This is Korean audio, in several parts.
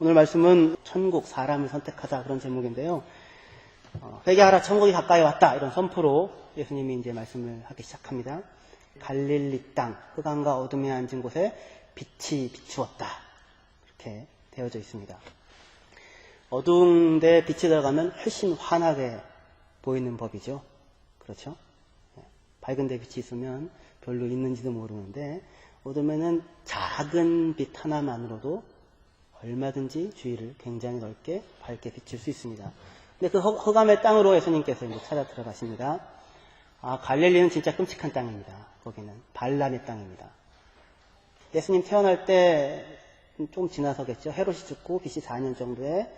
오늘 말씀은 천국, 사람을 선택하자 그런 제목인데요. 회개하라 천국이 가까이 왔다 이런 선포로 예수님이 이제 말씀을 하기 시작합니다. 갈릴리 땅 흑암과 어둠이 앉은 곳에 빛이 비추었다 이렇게 되어져 있습니다. 어두운 데 빛이 들어가면 훨씬 환하게 보이는 법이죠. 그렇죠? 밝은 데 빛이 있으면 별로 있는지도 모르는데 어둠에는 작은 빛 하나만으로도 얼마든지 주위를 굉장히 넓게 밝게 비출 수 있습니다. 근데 그 흑암의 땅으로 예수님께서 이제 찾아 들어가십니다. 갈릴리는 진짜 끔찍한 땅입니다. 거기는 반란의 땅입니다. 예수님 태어날 때 좀 지나서겠죠. 헤롯이 죽고 BC 4년 정도에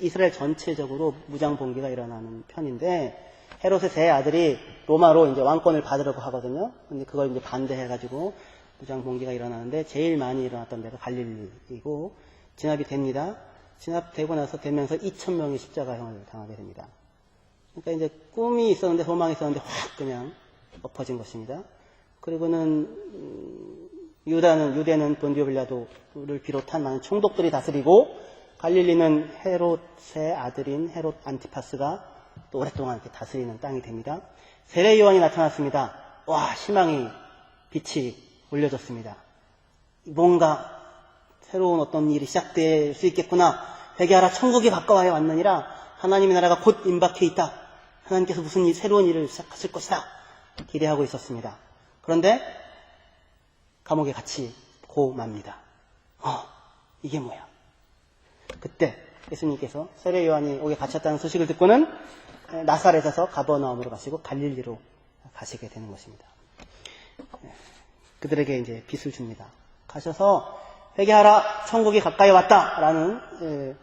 이스라엘 전체적으로 무장봉기가 일어나는 편인데 헤롯의 세 아들이 로마로 이제 왕권을 받으려고 하거든요. 근데 그걸 이제 반대해가지고 무장봉기가 일어나는데 제일 많이 일어났던 데가 갈릴리이고 진압이 됩니다. 진압되고 나서 되면서 2,000명이 십자가형을 당하게 됩니다. 그러니까 이제 꿈이 있었는데 소망이 있었는데 확 그냥 엎어진 것입니다. 그리고는 유대는 본디오 빌라도를 비롯한 많은 총독들이 다스리고 갈릴리는 헤롯의 아들인 헤롯 안티파스가 또 오랫동안 이렇게 다스리는 땅이 됩니다. 세례 요한이 나타났습니다. 와, 희망이 빛이 올려졌습니다. 뭔가 새로운 어떤 일이 시작될 수 있겠구나. 회개하라 천국이 가까워야 왔느니라. 하나님의 나라가 곧 임박해 있다. 하나님께서 무슨 새로운 일을 시작하실 것이다. 기대하고 있었습니다. 그런데 감옥에 갇히고 맙니다. 이게 뭐야? 그때 예수님께서 세례 요한이 옥에 갇혔다는 소식을 듣고는 나사렛에서 가버나움으로 가시고 갈릴리로 가시게 되는 것입니다. 그들에게 이제 빛을 줍니다. 가셔서 회개하라 천국이 가까이 왔다라는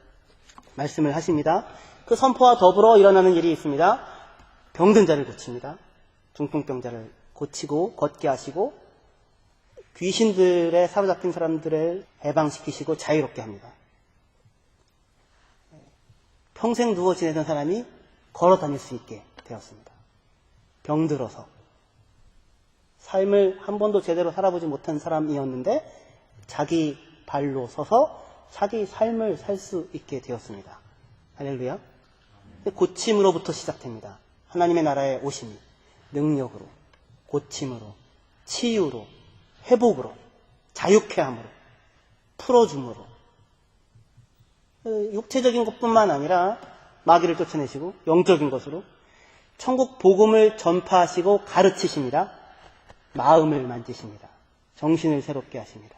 말씀을 하십니다. 그 선포와 더불어 일어나는 일이 있습니다. 병든 자를 고칩니다. 중풍병자를 고치고 걷게 하시고 귀신들에 사로잡힌 사람들을 해방시키시고 자유롭게 합니다. 평생 누워 지내던 사람이 걸어 다닐 수 있게 되었습니다. 병들어서 삶을 한 번도 제대로 살아보지 못한 사람이었는데 자기 발로 서서 자기 삶을 살 수 있게 되었습니다. 할렐루야. 고침으로부터 시작됩니다. 하나님의 나라의 오심이 능력으로, 고침으로, 치유로, 회복으로, 자유케 함으로, 풀어줌으로 육체적인 것뿐만 아니라 마귀를 쫓아내시고 영적인 것으로 천국 복음을 전파하시고 가르치십니다. 마음을 만지십니다. 정신을 새롭게 하십니다.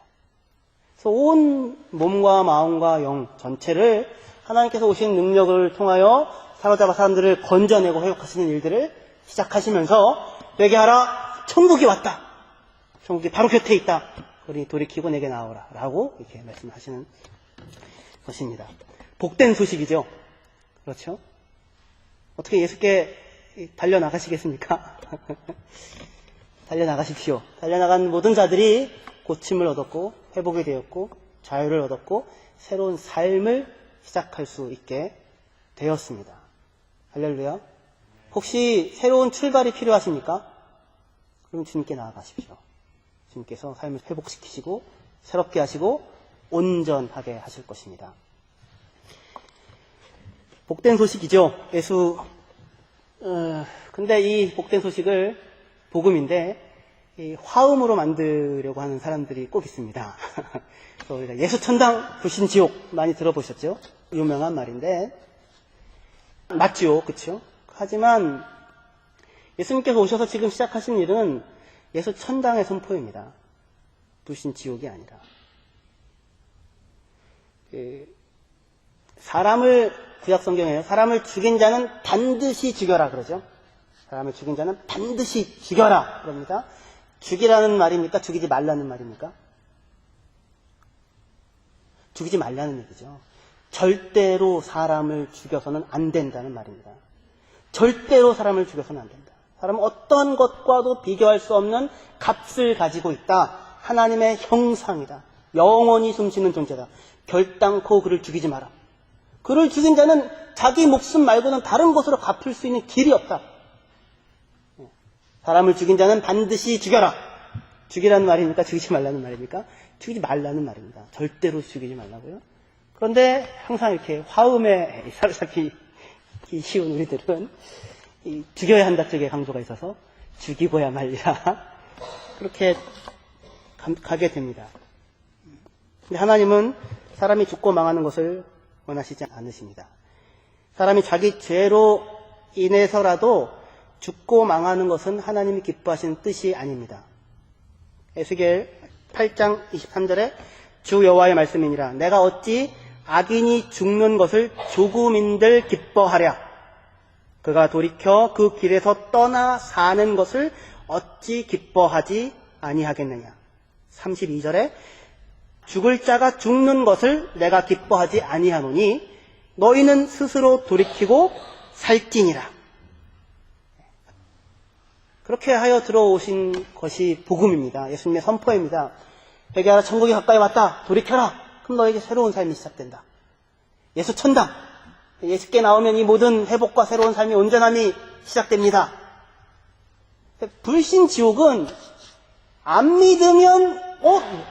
그래서 온 몸과 마음과 영 전체를 하나님께서 오신 능력을 통하여 사로잡아 사람들을 건져내고 회복하시는 일들을 시작하시면서 회개하라 천국이 왔다. 천국이 바로 곁에 있다. 우리 돌이키고 내게 나오라 라고 이렇게 말씀하시는 것입니다. 복된 소식이죠. 그렇죠? 어떻게 예수께 달려나가시겠습니까? 달려나가십시오. 달려나간 모든 자들이 고침을 얻었고 회복이 되었고 자유를 얻었고 새로운 삶을 시작할 수 있게 되었습니다. 할렐루야. 혹시 새로운 출발이 필요하십니까? 그럼 주님께 나아가십시오. 주님께서 삶을 회복시키시고 새롭게 하시고 온전하게 하실 것입니다. 복된 소식이죠. 근데 이 복된 소식을 복음인데 이 화음으로 만들려고 하는 사람들이 꼭 있습니다. 그래서 우리가 예수 천당 불신 지옥 많이 들어보셨죠? 유명한 말인데 맞죠, 그렇죠? 하지만 예수님께서 오셔서 지금 시작하신 일은 예수 천당의 선포입니다. 불신 지옥이 아니라. 구약 성경에요. 사람을 죽인 자는 반드시 죽여라 그러죠. 사람을 죽인 자는 반드시 죽여라 그럽니다. 죽이라는 말입니까? 죽이지 말라는 말입니까? 죽이지 말라는 얘기죠. 절대로 사람을 죽여서는 안 된다는 말입니다. 절대로 사람을 죽여서는 안 된다. 사람은 어떤 것과도 비교할 수 없는 값을 가지고 있다. 하나님의 형상이다. 영원히 숨쉬는 존재다. 결단코 그를 죽이지 마라. 그를 죽인 자는 자기 목숨 말고는 다른 것으로 갚을 수 있는 길이 없다. 사람을 죽인 자는 반드시 죽여라. 죽이라는 말입니까? 죽이지 말라는 말입니까? 죽이지 말라는 말입니다. 절대로 죽이지 말라고요. 그런데 항상 이렇게 화음에 사로잡기 쉬운 우리들은 죽여야 한다 쪽에 강조가 있어서 죽이고야 말리라 그렇게 가게 됩니다. 근데 하나님은 사람이 죽고 망하는 것을 원하시지 않으십니다. 사람이 자기 죄로 인해서라도 죽고 망하는 것은 하나님이 기뻐하시는 뜻이 아닙니다. 에스겔 8장 23절에 주 여호와의 말씀이니라. 내가 어찌 악인이 죽는 것을 조금인들 기뻐하랴. 그가 돌이켜 그 길에서 떠나 사는 것을 어찌 기뻐하지 아니하겠느냐. 32절에 죽을 자가 죽는 것을 내가 기뻐하지 아니하노니 너희는 스스로 돌이키고 살찌니라. 그렇게 하여 들어오신 것이 복음입니다. 예수님의 선포입니다. 회개하라, 천국이 가까이 왔다. 돌이켜라. 그럼 너에게 새로운 삶이 시작된다. 예수 천당. 예수께 나오면 이 모든 회복과 새로운 삶의 온전함이 시작됩니다. 불신 지옥은 안 믿으면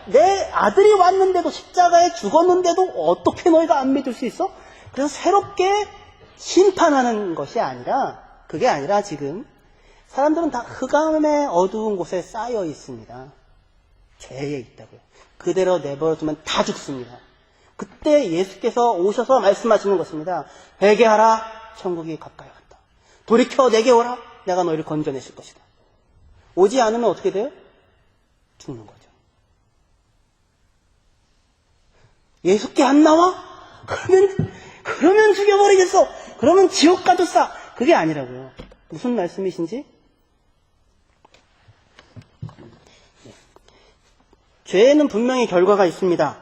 내 아들이 왔는데도 십자가에 죽었는데도 어떻게 너희가 안 믿을 수 있어? 그래서 새롭게 심판하는 것이 아니라 그게 아니라 지금 사람들은 다 흑암의 어두운 곳에 쌓여 있습니다. 죄에 있다고요. 그대로 내버려두면 다 죽습니다. 그때 예수께서 오셔서 말씀하시는 것입니다. 회개하라, 천국이 가까이 왔다. 돌이켜 내게 오라, 내가 너희를 건져내실 것이다. 오지 않으면 어떻게 돼요? 죽는 거죠. 예수께 안 나와? 그러면 죽여버리겠어. 그러면 지옥 가도 싸. 그게 아니라고요. 무슨 말씀이신지? 죄에는 분명히 결과가 있습니다.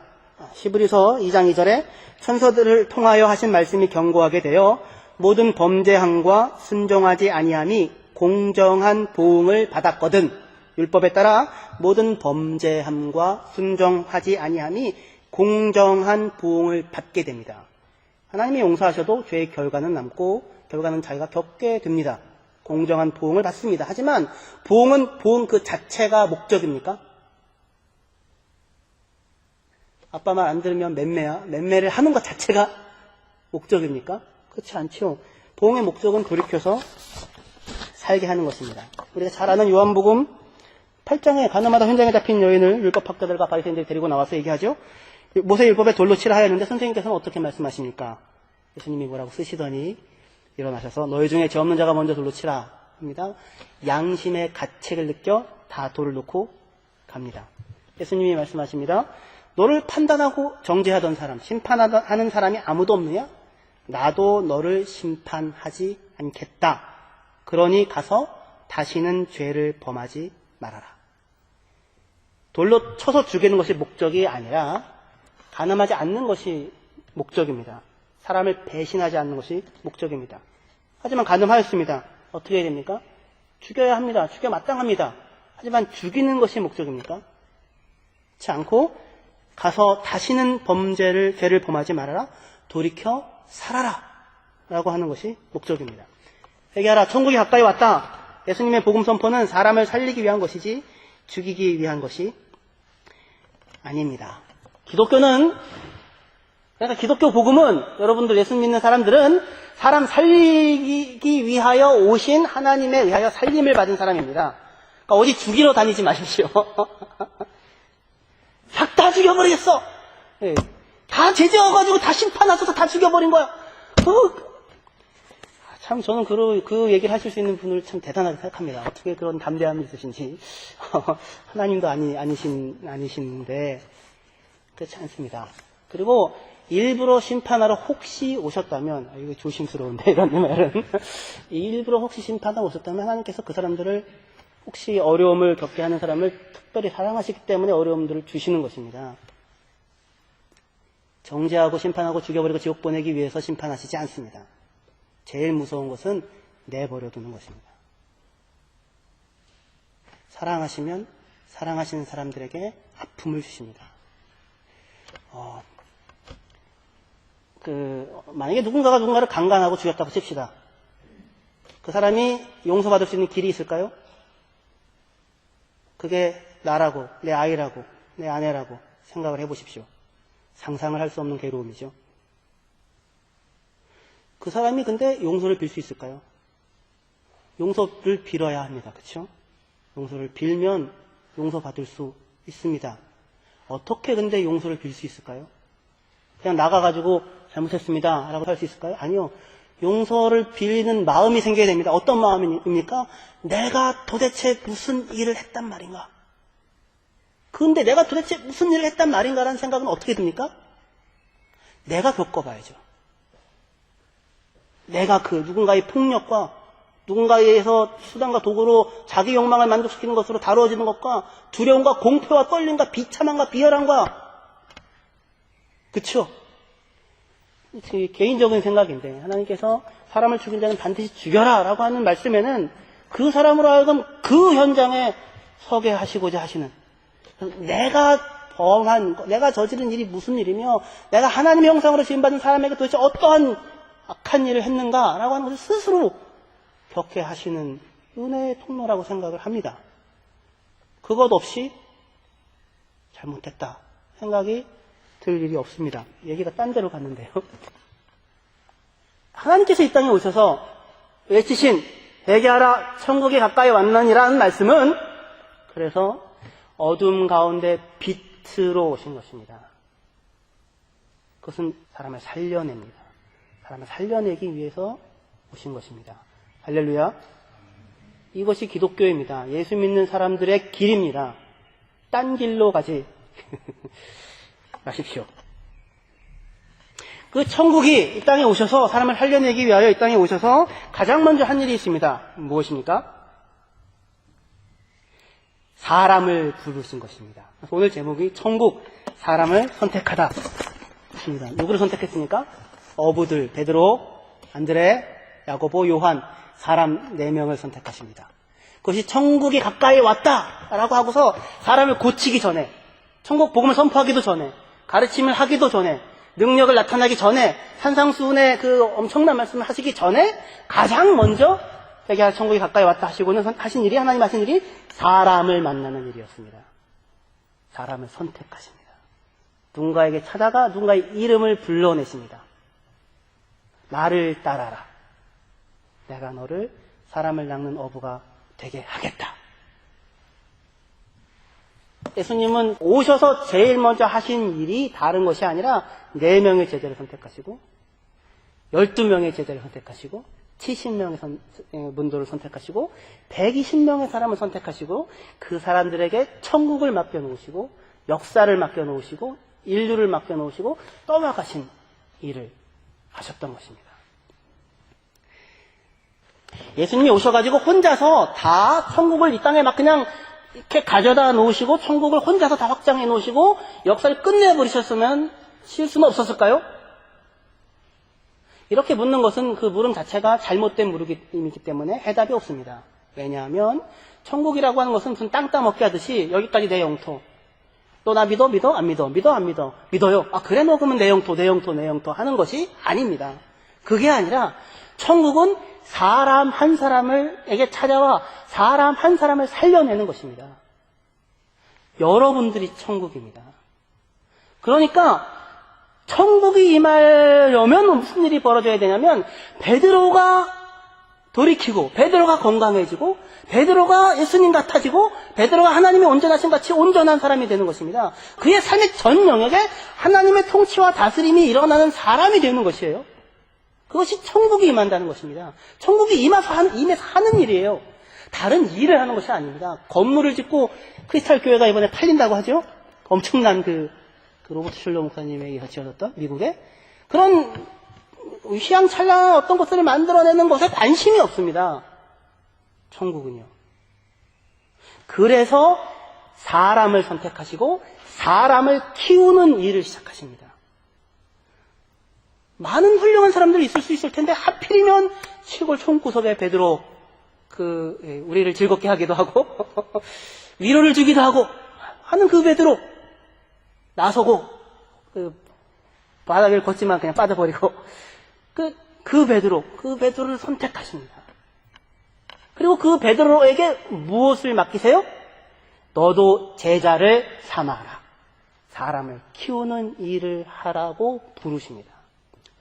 히브리서 2장 2절에 천사들을 통하여 하신 말씀이 경고하게 되어 모든 범죄함과 순종하지 아니함이 공정한 보응을 받았거든. 율법에 따라 모든 범죄함과 순종하지 아니함이 공정한 보응을 받게 됩니다. 하나님이 용서하셔도 죄의 결과는 남고 결과는 자기가 겪게 됩니다. 공정한 보응을 받습니다. 하지만 보응 그 자체가 목적입니까? 아빠 말 안 들으면 맴매야. 맴매를 하는 것 자체가 목적입니까? 그렇지 않죠. 보응의 목적은 돌이켜서 살게 하는 것입니다. 우리가 잘 아는 요한복음 8장에 가나마다 현장에 잡힌 여인을 율법학자들과 바리새인들이 데리고 나와서 얘기하죠. 모세 율법에 돌로 치라 하였는데 선생님께서는 어떻게 말씀하십니까? 예수님이 뭐라고 쓰시더니 일어나셔서 너희 중에 죄 없는 자가 먼저 돌로 치라 합니다. 양심의 가책을 느껴 다 돌을 놓고 갑니다. 예수님이 말씀하십니다. 너를 판단하고 정죄하던 사람, 심판하는 사람이 아무도 없느냐? 나도 너를 심판하지 않겠다. 그러니 가서 다시는 죄를 범하지 말아라. 돌로 쳐서 죽이는 것이 목적이 아니라 간음하지 않는 것이 목적입니다. 사람을 배신하지 않는 것이 목적입니다. 하지만 간음하였습니다. 어떻게 해야 됩니까? 죽여야 합니다. 죽여 마땅합니다. 하지만 죽이는 것이 목적입니까? 그렇지 않고 가서 다시는 죄를 범하지 말아라. 돌이켜 살아라. 라고 하는 것이 목적입니다. 회개하라. 천국이 가까이 왔다. 예수님의 복음 선포는 사람을 살리기 위한 것이지 죽이기 위한 것이 아닙니다. 그러니까 기독교 복음은 여러분들 예수 믿는 사람들은 사람 살리기 위하여 오신 하나님에 의하여 살림을 받은 사람입니다. 그러니까 어디 죽이러 다니지 마십시오. 싹 다 죽여버리겠어. 네. 다 제재어가지고 다 심판하셔서 다 죽여버린 거야. 참 저는 그 얘기를 하실 수 있는 분을 참 대단하게 생각합니다. 어떻게 그런 담대함이 있으신지. 하나님도 아니신데 그렇지 않습니다. 그리고 일부러 심판하러 혹시 오셨다면, 이거 조심스러운데 이런 말은 일부러 혹시 심판하러 오셨다면 하나님께서 그 사람들을 혹시 어려움을 겪게 하는 사람을 특별히 사랑하시기 때문에 어려움들을 주시는 것입니다. 정죄하고 심판하고 죽여버리고 지옥 보내기 위해서 심판하시지 않습니다. 제일 무서운 것은 내버려 두는 것입니다. 사랑하시면 사랑하시는 사람들에게 아픔을 주십니다. 만약에 누군가가 누군가를 강간하고 죽였다고 칩시다. 그 사람이 용서받을 수 있는 길이 있을까요? 그게 나라고, 내 아이라고, 내 아내라고 생각을 해보십시오. 상상을 할 수 없는 괴로움이죠. 그 사람이 근데 용서를 빌 수 있을까요? 용서를 빌어야 합니다. 그렇죠? 용서를 빌면 용서받을 수 있습니다. 어떻게 근데 용서를 빌 수 있을까요? 그냥 나가가지고 잘못했습니다 라고 할 수 있을까요? 아니요. 용서를 빌리는 마음이 생겨야 됩니다. 어떤 마음입니까? 내가 도대체 무슨 일을 했단 말인가? 그런데 내가 도대체 무슨 일을 했단 말인가라는 생각은 어떻게 듭니까? 내가 겪어봐야죠. 내가 그 누군가의 폭력과 누군가에 의해서 수단과 도구로 자기 욕망을 만족시키는 것으로 다루어지는 것과 두려움과 공포와 떨림과 비참함과 비열함과 그쵸? 제 개인적인 생각인데 하나님께서 사람을 죽인 자는 반드시 죽여라 라고 하는 말씀에는 그 사람으로 하여금 그 현장에 서게 하시고자 하시는 내가 저지른 일이 무슨 일이며 내가 하나님의 형상으로 지음받은 사람에게 도대체 어떠한 악한 일을 했는가 라고 하는 것을 스스로 겪게 하시는 은혜의 통로라고 생각을 합니다. 그것 없이 잘못했다 생각이 들 일이 없습니다. 얘기가 딴 데로 갔는데요. 하나님께서 이 땅에 오셔서 외치신 회개하라 천국이 가까이 왔느니라는 말씀은 그래서 어둠 가운데 빛으로 오신 것입니다. 그것은 사람을 살려냅니다. 사람을 살려내기 위해서 오신 것입니다. 할렐루야. 이것이 기독교입니다. 예수 믿는 사람들의 길입니다. 딴 길로 가지 마십시오. 그 천국이 이 땅에 오셔서 사람을 살려내기 위하여 이 땅에 오셔서 가장 먼저 한 일이 있습니다. 무엇입니까? 사람을 부르신 것입니다. 그래서 오늘 제목이 천국, 사람을 선택하다 입니다. 누구를 선택했습니까? 어부들, 베드로, 안드레, 야고보, 요한 사람 4명을 선택하십니다. 그것이 천국이 가까이 왔다라고 하고서 사람을 고치기 전에 천국 복음을 선포하기도 전에 가르침을 하기도 전에 능력을 나타나기 전에 산상수훈의 그 엄청난 말씀을 하시기 전에 가장 먼저 회개하라 천국이 가까이 왔다 하시고는 하신 일이 하나님 하신 일이 사람을 만나는 일이었습니다. 사람을 선택하십니다. 누군가에게 찾아가 누군가의 이름을 불러내십니다. 나를 따라라. 내가 너를 사람을 낚는 어부가 되게 하겠다. 예수님은 오셔서 제일 먼저 하신 일이 다른 것이 아니라 4명의 제자를 선택하시고 12명의 제자를 선택하시고 70명의 문도를 선택하시고 120명의 사람을 선택하시고 그 사람들에게 천국을 맡겨놓으시고 역사를 맡겨놓으시고 인류를 맡겨놓으시고 떠나가신 일을 하셨던 것입니다. 예수님이 오셔가지고 혼자서 다 천국을 이 땅에 막 그냥 이렇게 가져다 놓으시고 천국을 혼자서 다 확장해 놓으시고 역사를 끝내버리셨으면 쉴 수는 없었을까요? 이렇게 묻는 것은 그 물음 자체가 잘못된 물음이기 때문에 해답이 없습니다. 왜냐하면 천국이라고 하는 것은 무슨 땅 따먹기 하듯이 여기까지 내 영토. 너 나 믿어? 믿어? 안 믿어? 믿어? 안 믿어? 믿어요. 아 그래 너 그러면 내 영토 하는 것이 아닙니다. 그게 아니라 천국은 사람 한 사람에게 찾아와 사람 한 사람을 살려내는 것입니다. 여러분들이 천국입니다. 그러니까 천국이 임하려면 무슨 일이 벌어져야 되냐면 베드로가 돌이키고 베드로가 건강해지고 베드로가 예수님 같아지고 베드로가 하나님의 온전하신 같이 온전한 사람이 되는 것입니다. 그의 삶의 전 영역에 하나님의 통치와 다스림이 일어나는 사람이 되는 것이에요. 그것이 천국이 임한다는 것입니다. 천국이 임해서 하는 일이에요. 다른 일을 하는 것이 아닙니다. 건물을 짓고 크리스탈 교회가 이번에 팔린다고 하죠. 엄청난 그 로버트 슐러 목사님에 의해서 지어졌던 미국에 그런 휘황찬란한 어떤 것들을 만들어내는 것에 관심이 없습니다. 천국은요. 그래서 사람을 선택하시고 사람을 키우는 일을 시작하십니다. 많은 훌륭한 사람들이 있을 수 있을 텐데 하필이면 시골 총구석에 베드로 우리를 즐겁게 하기도 하고 위로를 주기도 하고 하는 그 베드로 나서고 바닥을 걷지만 그냥 빠져버리고 그 베드로를 선택하십니다. 그리고 그 베드로에게 무엇을 맡기세요? 너도 제자를 삼아라. 사람을 키우는 일을 하라고 부르십니다.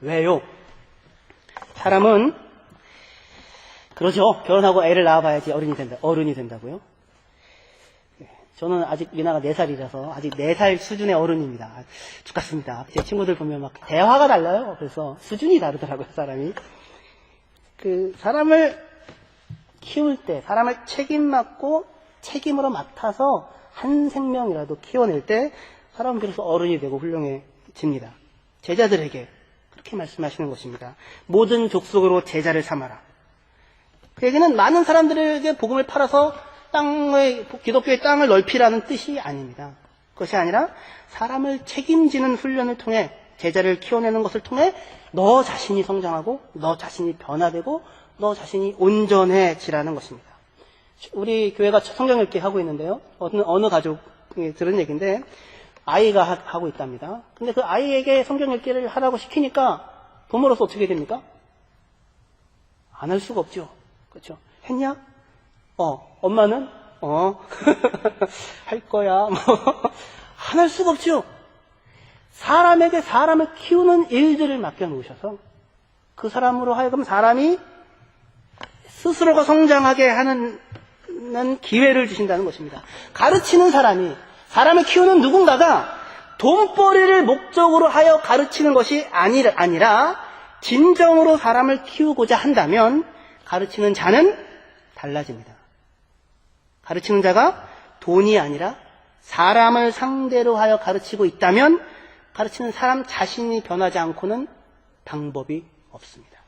왜요? 사람은 그러죠. 결혼하고 애를 낳아봐야지 어른이 된다고요. 저는 아직 미나가 4살이라서 아직 4살 수준의 어른입니다. 죽겠습니다. 제 친구들 보면 막 대화가 달라요. 그래서 수준이 다르더라고요, 사람이. 사람을 키울 때, 사람을 책임으로 맡아서 한 생명이라도 키워낼 때 사람은 비로소 어른이 되고 훌륭해집니다. 제자들에게 그렇게 말씀하시는 것입니다. 모든 족속으로 제자를 삼아라. 그 얘기는 많은 사람들에게 복음을 팔아서 기독교의 땅을 넓히라는 뜻이 아닙니다. 그것이 아니라 사람을 책임지는 훈련을 통해 제자를 키워내는 것을 통해 너 자신이 성장하고 너 자신이 변화되고 너 자신이 온전해지라는 것입니다. 우리 교회가 성경 읽기 하고 있는데요. 어느 가족이 들은 얘기인데 아이가 하고 있답니다. 근데 그 아이에게 성경 읽기를 하라고 시키니까 부모로서 어떻게 됩니까? 안 할 수가 없죠. 그렇죠? 했냐? 엄마는? 할 거야. 안 할 수가 없죠. 사람에게 사람을 키우는 일들을 맡겨놓으셔서 그 사람으로 하여금 사람이 스스로가 성장하게 하는 기회를 주신다는 것입니다. 가르치는 사람을 키우는 누군가가 돈벌이를 목적으로 하여 가르치는 것이 아니라 진정으로 사람을 키우고자 한다면 가르치는 자는 달라집니다. 가르치는 자가 돈이 아니라 사람을 상대로 하여 가르치고 있다면 가르치는 사람 자신이 변하지 않고는 방법이 없습니다.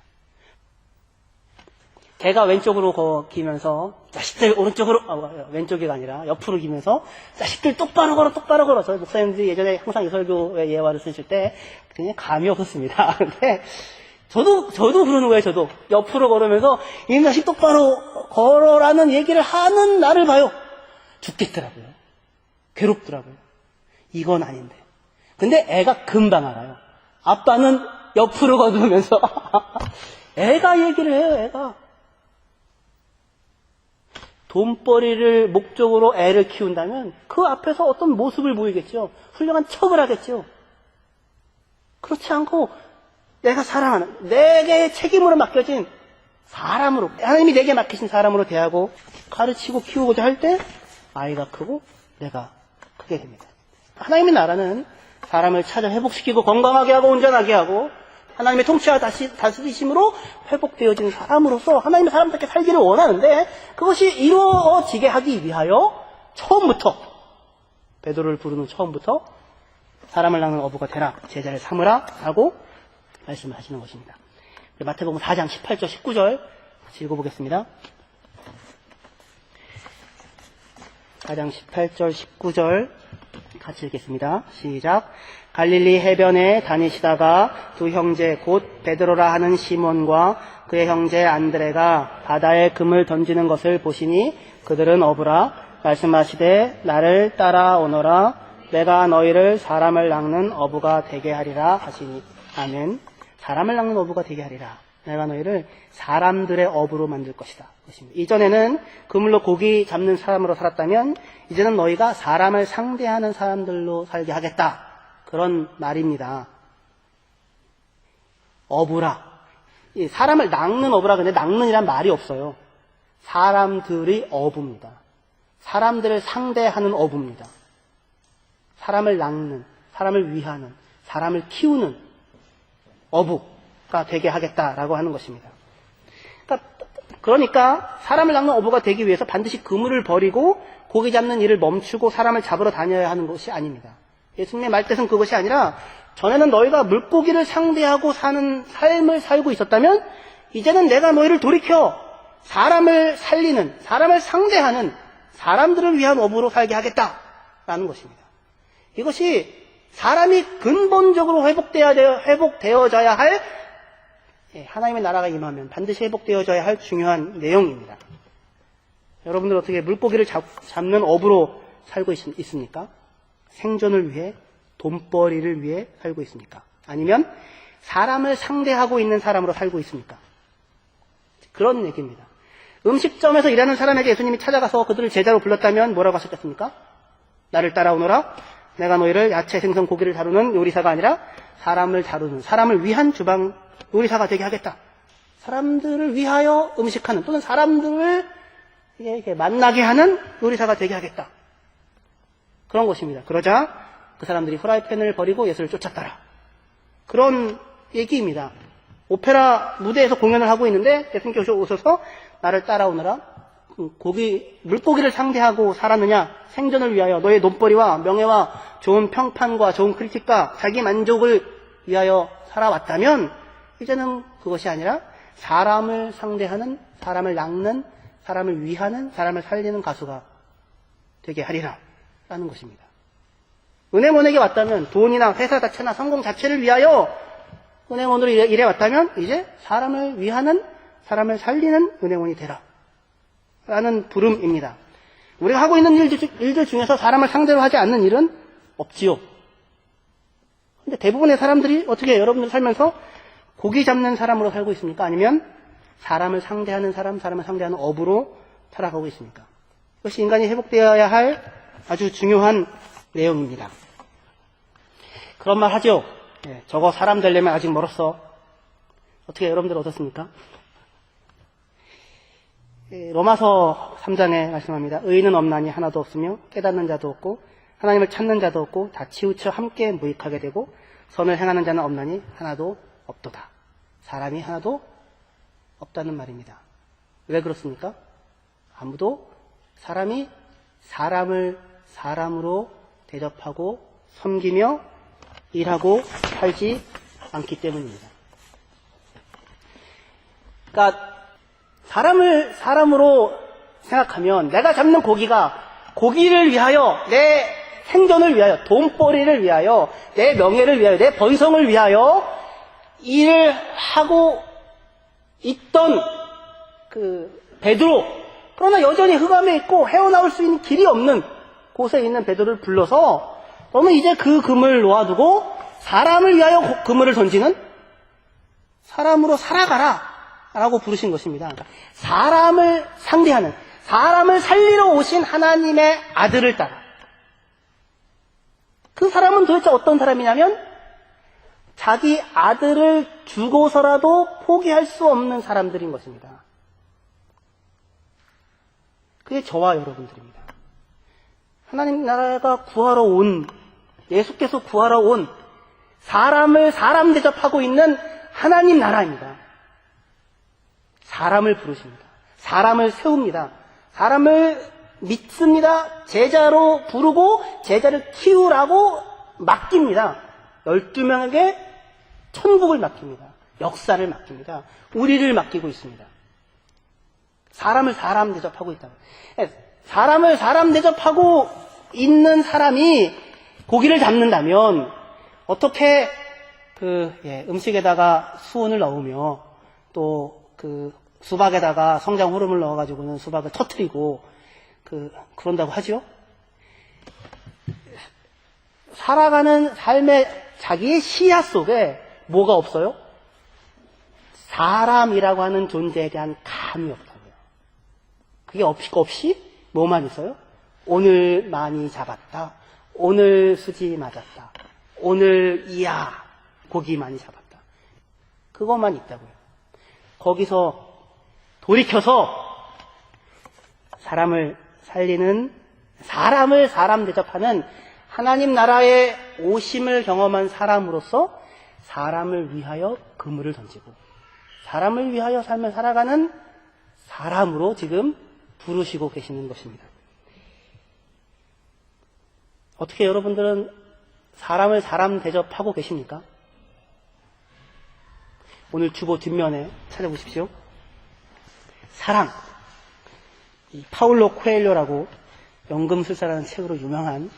개가 왼쪽으로 기면서 자식들 왼쪽이 아니라 옆으로 기면서 자식들 똑바로 걸어. 저희 목사님들이 예전에 항상 이설교의 예화를 쓰실 때 그냥 감이 없었습니다. 근데 저도 그러는 거예요. 저도 옆으로 걸으면서 이 자식 똑바로 걸어라는 얘기를 하는 나를 봐요. 죽겠더라고요. 괴롭더라고요. 이건 아닌데. 근데 애가 금방 알아요. 아빠는 옆으로 걸으면서 애가 얘기를 해요. 애가 돈벌이를 목적으로 애를 키운다면 그 앞에서 어떤 모습을 보이겠죠. 훌륭한 척을 하겠죠. 그렇지 않고 내가 사랑하는, 내게 책임으로 맡겨진 사람으로, 하나님이 내게 맡기신 사람으로 대하고 가르치고 키우고자 할 때 아이가 크고 내가 크게 됩니다. 하나님의 나라는 사람을 찾아 회복시키고 건강하게 하고 온전하게 하고 하나님의 통치와 다스리심으로 회복되어진 사람으로서 하나님의 사람답게 살기를 원하는데 그것이 이루어지게 하기 위하여 처음부터 베드로를 부르는 처음부터 사람을 낳는 어부가 되라, 제자를 삼으라 라고 말씀을 하시는 것입니다. 마태복음 4장 18절 19절 같이 읽어보겠습니다. 4장 18절 19절 같이 읽겠습니다. 시작. 갈릴리 해변에 다니시다가 두 형제 곧 베드로라 하는 시몬과 그의 형제 안드레가 바다에 금을 던지는 것을 보시니 그들은 어부라 말씀하시되 나를 따라오너라 내가 너희를 사람을 낚는 어부가 되게 하리라 하시니 아멘. 사람을 낚는 어부가 되게 하리라. 내가 너희를 사람들의 어부로 만들 것이다. 이전에는 그물로 고기 잡는 사람으로 살았다면 이제는 너희가 사람을 상대하는 사람들로 살게 하겠다. 그런 말입니다. 어부라. 사람을 낚는 어부라. 근데 낚는이란 말이 없어요. 사람들이 어부입니다. 사람들을 상대하는 어부입니다. 사람을 낚는, 사람을 위하는, 사람을 키우는 어부가 되게 하겠다라고 하는 것입니다. 그러니까 사람을 낚는 어부가 되기 위해서 반드시 그물을 버리고 고기 잡는 일을 멈추고 사람을 잡으러 다녀야 하는 것이 아닙니다. 예수님의 말뜻은 그것이 아니라 전에는 너희가 물고기를 상대하고 사는 삶을 살고 있었다면 이제는 내가 너희를 돌이켜 사람을 살리는, 사람을 상대하는 사람들을 위한 어부로 살게 하겠다라는 것입니다. 이것이 사람이 근본적으로 회복되어져야 할 하나님의 나라가 임하면 반드시 회복되어져야 할 중요한 내용입니다. 여러분들 어떻게 물고기를 잡는 어부로 살고 있습니까? 생존을 위해, 돈벌이를 위해 살고 있습니까? 아니면 사람을 상대하고 있는 사람으로 살고 있습니까? 그런 얘기입니다. 음식점에서 일하는 사람에게 예수님이 찾아가서 그들을 제자로 불렀다면 뭐라고 하셨겠습니까? 나를 따라오너라. 내가 너희를 야채, 생선, 고기를 다루는 요리사가 아니라 사람을 다루는, 사람을 위한 주방 요리사가 되게 하겠다. 사람들을 위하여 음식하는, 또는 사람들을 이렇게 만나게 하는 요리사가 되게 하겠다. 그런 것입니다. 그러자 그 사람들이 프라이팬을 버리고 예수를 쫓았더라. 그런 얘기입니다. 오페라 무대에서 공연을 하고 있는데 예수님께서 오셔서 나를 따라오너라. 물고기를 상대하고 살았느냐? 생존을 위하여 너의 돈벌이와 명예와 좋은 평판과 좋은 크리틱과 자기 만족을 위하여 살아왔다면 이제는 그것이 아니라 사람을 상대하는, 사람을 낚는, 사람을 위하는, 사람을 살리는 가수가 되게 하리라 라는 것입니다. 은행원에게 왔다면 돈이나 회사 자체나 성공 자체를 위하여 은행원으로 일해 왔다면 이제 사람을 위하는, 사람을 살리는 은행원이 되라 라는 부름입니다. 우리가 하고 있는 일들 중에서 사람을 상대로 하지 않는 일은 없지요. 근데 대부분의 사람들이 어떻게 여러분들 살면서 고기 잡는 사람으로 살고 있습니까? 아니면 사람을 상대하는 사람, 사람을 상대하는 업으로 살아가고 있습니까? 이것이 인간이 회복되어야 할 아주 중요한 내용입니다. 그런 말 하죠. 저거 사람 되려면 아직 멀었어. 어떻게 여러분들 어떻습니까? 로마서 3장에 말씀합니다. 의인은 없나니 하나도 없으며 깨닫는 자도 없고 하나님을 찾는 자도 없고 다 치우쳐 함께 무익하게 되고 선을 행하는 자는 없나니 하나도 없도다. 사람이 하나도 없다는 말입니다. 왜 그렇습니까? 아무도 사람이 사람을 사람으로 대접하고 섬기며 일하고 살지 않기 때문입니다. 그러니까 사람을 사람으로 생각하면 내가 잡는 고기가 고기를 위하여, 내 생존을 위하여, 돈벌이를 위하여, 내 명예를 위하여, 내 번성을 위하여 일을 하고 있던 그 베드로, 그러나 여전히 흑암에 있고 헤어나올 수 있는 길이 없는 곳에 있는 베드로를 불러서 너는 이제 그 그물을 놓아두고 사람을 위하여 그물을 던지는 사람으로 살아가라 라고 부르신 것입니다. 그러니까 사람을 상대하는, 사람을 살리러 오신 하나님의 아들을 따라. 그 사람은 도대체 어떤 사람이냐면 자기 아들을 주고서라도 포기할 수 없는 사람들인 것입니다. 그게 저와 여러분들입니다. 하나님 나라가 구하러 온, 예수께서 구하러 온 사람을 사람 대접하고 있는 하나님 나라입니다. 사람을 부르십니다. 사람을 세웁니다. 사람을 믿습니다. 제자로 부르고 제자를 키우라고 맡깁니다. 12명에게 천국을 맡깁니다. 역사를 맡깁니다. 우리를 맡기고 있습니다. 사람을 사람 대접하고 있다. 사람을 사람 대접하고 있는 사람이 고기를 잡는다면 어떻게 음식에다가 수온을 넣으며 또 수박에다가 성장 호르몬을 넣어가지고는 수박을 터뜨리고 그런다고 하죠. 살아가는 삶의 자기의 시야 속에 뭐가 없어요? 사람이라고 하는 존재에 대한 감이 없다고요. 그게 없이 뭐만 있어요? 오늘 많이 잡았다. 오늘 수지 맞았다. 오늘 이야 고기 많이 잡았다. 그것만 있다고요. 거기서 돌이켜서 사람을 살리는, 사람을 사람 대접하는 하나님 나라의 오심을 경험한 사람으로서 사람을 위하여 그물을 던지고 사람을 위하여 삶을 살아가는 사람으로 지금 부르시고 계시는 것입니다. 어떻게 여러분들은 사람을 사람 대접하고 계십니까? 오늘 주보 뒷면에 찾아보십시오. 사랑. 이 파울로 코엘료라고 연금술사라는 책으로 유명한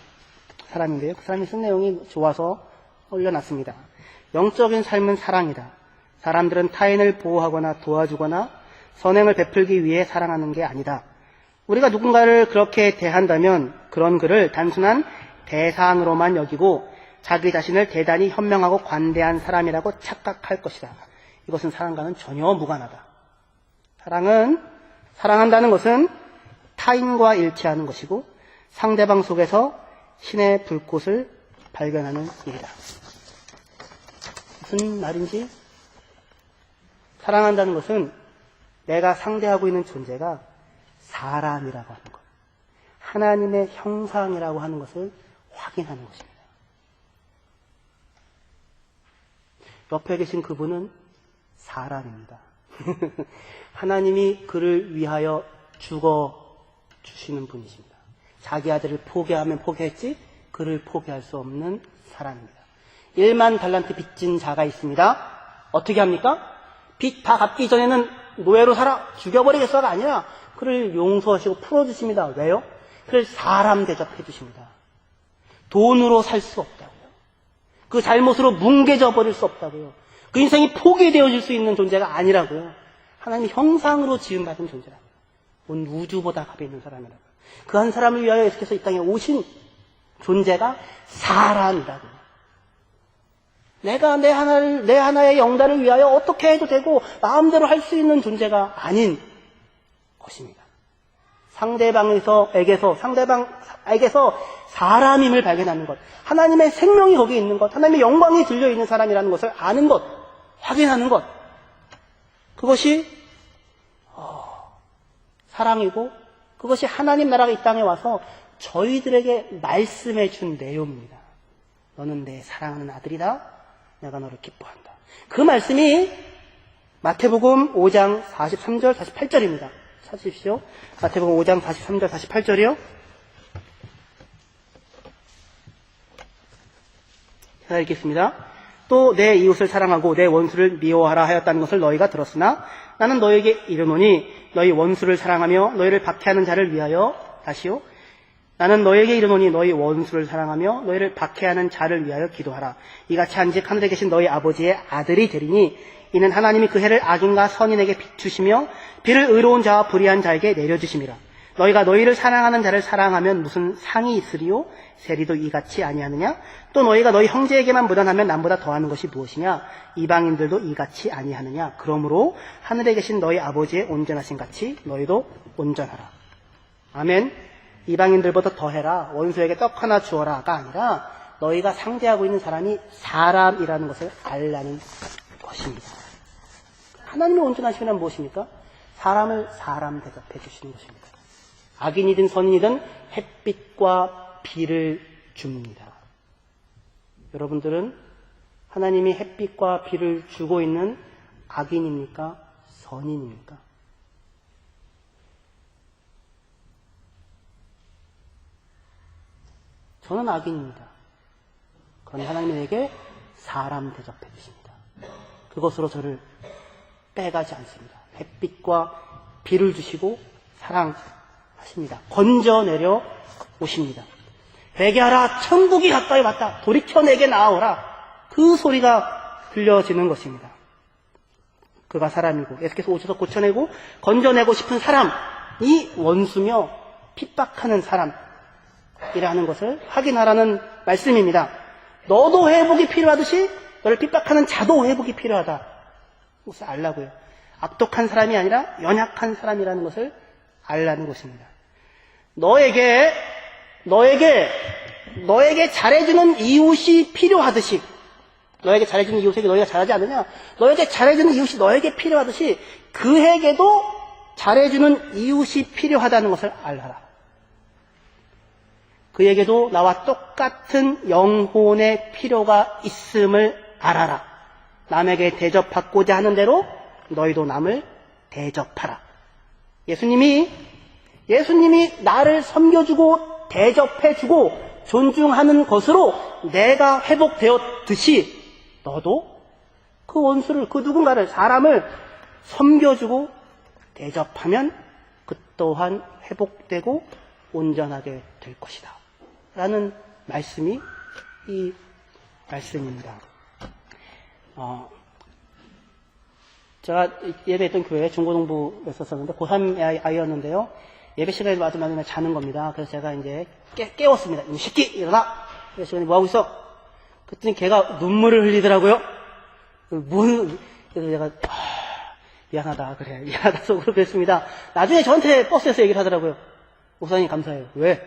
사람인데요. 그 사람이 쓴 내용이 좋아서 올려놨습니다. 영적인 삶은 사랑이다. 사람들은 타인을 보호하거나 도와주거나 선행을 베풀기 위해 사랑하는 게 아니다. 우리가 누군가를 그렇게 대한다면 그런 그를 단순한 대상으로만 여기고 자기 자신을 대단히 현명하고 관대한 사람이라고 착각할 것이다. 이것은 사랑과는 전혀 무관하다. 사랑한다는 것은 타인과 일치하는 것이고 상대방 속에서 신의 불꽃을 발견하는 일이다. 무슨 말인지? 사랑한다는 것은 내가 상대하고 있는 존재가 사람이라고 하는 것, 하나님의 형상이라고 하는 것을 확인하는 것입니다. 옆에 계신 그분은 사람입니다. 하나님이 그를 위하여 죽어 주시는 분이십니다. 자기 아들을 포기하면 포기했지 그를 포기할 수 없는 사람입니다. 1만 달란트 빚진 자가 있습니다. 어떻게 합니까? 빚 다 갚기 전에는 노예로 살아 죽여버리겠어가 아니라 그를 용서하시고 풀어주십니다. 왜요? 그를 사람 대접해 주십니다. 돈으로 살 수 없다고요. 그 잘못으로 뭉개져 버릴 수 없다고요. 그 인생이 포기되어질 수 있는 존재가 아니라고요. 하나님의 형상으로 지음받은 존재라고요. 온 우주보다 값이 있는 사람이라고요. 그 한 사람을 위하여 예수께서 이 땅에 오신 존재가 사람이라고요. 내가 내 하나의 영달을 위하여 어떻게 해도 되고 마음대로 할 수 있는 존재가 아닌 것입니다. 상대방에게서 사람임을 발견하는 것, 하나님의 생명이 거기에 있는 것, 하나님의 영광이 들려있는 사람이라는 것을 아는 것, 확인하는 것, 그것이 사랑이고 그것이 하나님 나라가 이 땅에 와서 저희들에게 말씀해 준 내용입니다. 너는 내 사랑하는 아들이다. 내가 너를 기뻐한다. 그 말씀이 마태복음 5장 43절 48절입니다. 찾으십시오. 마태복음 5장 43절 48절이요. 자, 읽겠습니다. 또 내 이웃을 사랑하고 내 원수를 미워하라 하였다는 것을 너희가 들었으나 나는 너희에게 이르노니 너희 원수를 사랑하며 너희를 박해하는 자를 위하여 다시요. 나는 너희에게 이르노니 너희 원수를 사랑하며 너희를 박해하는 자를 위하여 기도하라. 이같이 한즉 하늘에 계신 너희 아버지의 아들이 되리니 이는 하나님이 그 해를 악인과 선인에게 비추시며 비를 의로운 자와 불의한 자에게 내려주심이라. 너희가 너희를 사랑하는 자를 사랑하면 무슨 상이 있으리요? 세리도 이같이 아니하느냐? 또 너희가 너희 형제에게만 무단하면 남보다 더하는 것이 무엇이냐? 이방인들도 이같이 아니하느냐? 그러므로 하늘에 계신 너희 아버지의 온전하신 같이 너희도 온전하라. 아멘. 이방인들보다 더해라. 원수에게 떡 하나 주어라가 아니라 너희가 상대하고 있는 사람이 사람이라는 것을 알라는 것입니다. 하나님의 온전하심이란 무엇입니까? 사람을 사람 대접해 주시는 것입니다. 악인이든 선인이든 햇빛과 비를 줍니다. 여러분들은 하나님이 햇빛과 비를 주고 있는 악인입니까? 선인입니까? 저는 악인입니다. 그러나 하나님은 내게 사람 대접해 주십니다. 그것으로 저를 빼가지 않습니다. 햇빛과 비를 주시고 사랑하십니다. 건져내려 오십니다. 회개하라, 천국이 가까이 왔다. 돌이켜 내게 나아오라. 그 소리가 들려지는 것입니다. 그가 사람이고 예수께서 오셔서 고쳐내고 건져내고 싶은 사람이 원수며 핍박하는 사람이라는 것을 확인하라는 말씀입니다. 너도 회복이 필요하듯이 너를 핍박하는 자도 회복이 필요하다. 그것을 알라고요. 악독한 사람이 아니라 연약한 사람이라는 것을 알라는 것입니다. 너에게 잘해주는 이웃이 필요하듯이, 너에게 잘해주는 이웃에게 너희가 잘하지 않느냐? 너에게 잘해주는 이웃이 너에게 필요하듯이 그에게도 잘해주는 이웃이 필요하다는 것을 알아라. 그에게도 나와 똑같은 영혼의 필요가 있음을 알아라. 남에게 대접받고자 하는 대로 너희도 남을 대접하라. 예수님이 나를 섬겨주고 대접해주고 존중하는 것으로 내가 회복되었듯이 너도 그 원수를, 그 누군가를, 사람을 섬겨주고 대접하면 그 또한 회복되고 온전하게 될 것이다. 라는 말씀이 이 말씀입니다. 제가 예배했던 교회에 중고등부 했었었는데 고3 아이였는데요. 예배 시간에 맞으면 자는 겁니다. 그래서 제가 이제 깨웠습니다. 이 새끼 일어나! 그래서 시간에 뭐 하고 있어? 그랬더니 걔가 눈물을 흘리더라고요. 그래서 제가 미안하다 그래 미안하다 속으로 그랬습니다. 나중에 저한테 버스에서 얘기를 하더라고요. 목사님 감사해요. 왜?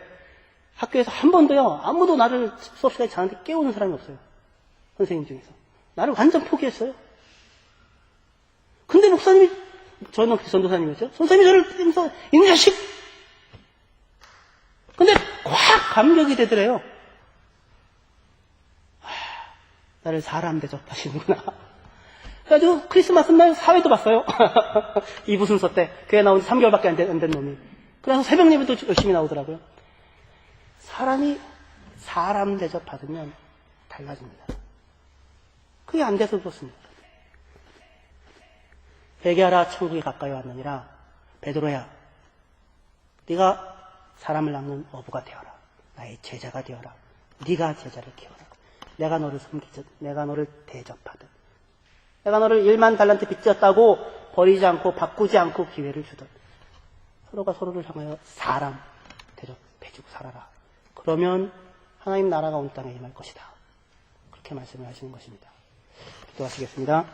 학교에서 한 번도요, 아무도 나를 수업 시간에 저한테 깨우는 사람이 없어요. 선생님 중에서. 나를 완전 포기했어요. 근데 목사님이, 저는 전도사님이었죠. 선생님이 저를 때리면서, 이 자식! 근데 확 감격이 되더래요. 나를 사람 대접하시는구나. 그래가지고 크리스마스 날 사회도 봤어요. 이부순서 때. 교회 나온 지 3개월밖에 안 된 놈이. 그래서 새벽 예배도 열심히 나오더라고요. 사람이 사람 대접받으면 달라집니다. 그게 안 돼서 그렇습니다. 회개하라 천국이 가까이 왔느니라. 베드로야, 네가 사람을 낚는 어부가 되어라. 나의 제자가 되어라. 네가 제자를 키워라. 내가 너를 섬기듯, 내가 너를 대접하듯, 내가 너를 1만 달란트 빚졌다고 버리지 않고 바꾸지 않고 기회를 주듯, 서로가 서로를 향하여 사람 대접해주고 살아라. 그러면 하나님 나라가 온 땅에 임할 것이다. 그렇게 말씀을 하시는 것입니다. 기도하시겠습니다.